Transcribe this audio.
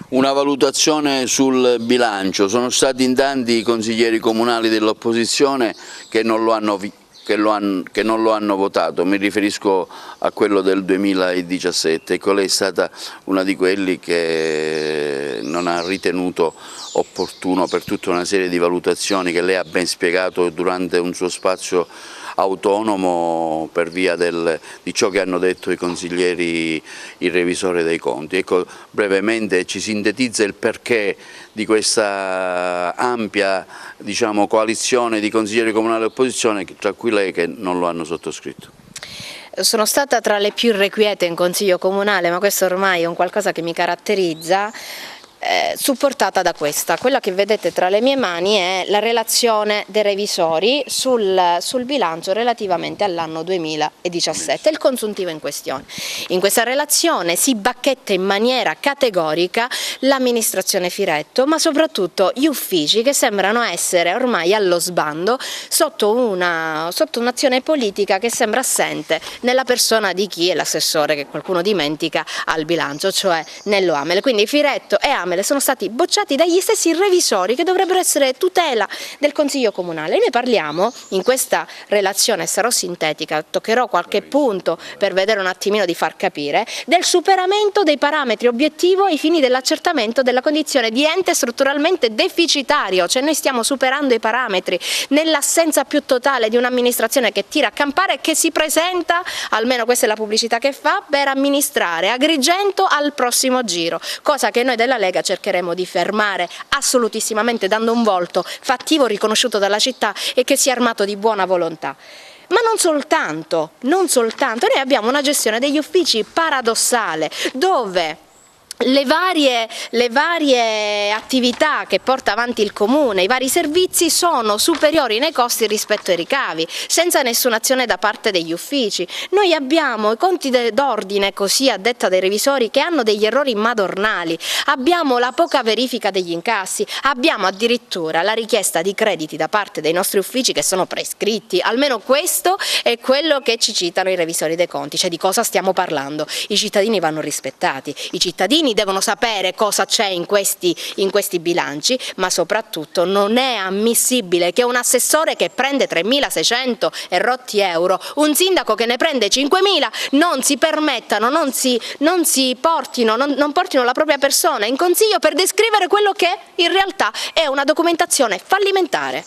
Una valutazione sul bilancio. Sono stati in tanti i consiglieri comunali dell'opposizione che non lo hanno votato, mi riferisco a quello del 2017, ecco, lei è stata una di quelli che non ha ritenuto opportuno, per tutta una serie di valutazioni che lei ha ben spiegato durante un suo spazio autonomo per via di ciò che hanno detto i consiglieri, il revisore dei conti. Ecco, brevemente ci sintetizza il perché di questa ampia, diciamo, coalizione di consiglieri comunali dell'opposizione, tra cui lei, che non lo hanno sottoscritto. Sono stata tra le più irrequiete in consiglio comunale, ma questo ormai è un qualcosa che mi caratterizza. Supportata da questa. Quella che vedete tra le mie mani è la relazione dei revisori sul bilancio relativamente all'anno 2017, il consuntivo in questione. In questa relazione si bacchetta in maniera categorica l'amministrazione Firetto, ma soprattutto gli uffici, che sembrano essere ormai allo sbando sotto un'azione politica che sembra assente nella persona di chi è l'assessore, che qualcuno dimentica, al bilancio, cioè Nello Amele. Quindi Firetto e Amele sono stati bocciati dagli stessi revisori che dovrebbero essere tutela del Consiglio Comunale. Noi parliamo in questa relazione, sarò sintetica, toccherò qualche punto per vedere un attimino di far capire, del superamento dei parametri obiettivo ai fini dell'accertamento della condizione di ente strutturalmente deficitario, cioè noi stiamo superando i parametri nell'assenza più totale di un'amministrazione che tira a campare e che si presenta, almeno questa è la pubblicità che fa, per amministrare Agrigento al prossimo giro, cosa che noi della Lega cercheremo di fermare assolutissimamente, dando un volto fattivo riconosciuto dalla città e che sia armato di buona volontà. Ma non soltanto, noi abbiamo una gestione degli uffici paradossale, dove le varie attività che porta avanti il comune, i vari servizi, sono superiori nei costi rispetto ai ricavi, senza nessuna azione da parte degli uffici. Noi abbiamo i conti d'ordine, così a detta dei revisori, che hanno degli errori madornali, abbiamo la poca verifica degli incassi, abbiamo addirittura la richiesta di crediti da parte dei nostri uffici che sono prescritti. Almeno questo è quello che ci citano i revisori dei conti. Cioè, di cosa stiamo parlando? I cittadini vanno rispettati, i cittadini devono sapere cosa c'è in questi bilanci, ma soprattutto non è ammissibile che un assessore che prende 3.600 e rotti euro, un sindaco che ne prende 5.000, non si permettano, non portino la propria persona in consiglio per descrivere quello che in realtà è una documentazione fallimentare.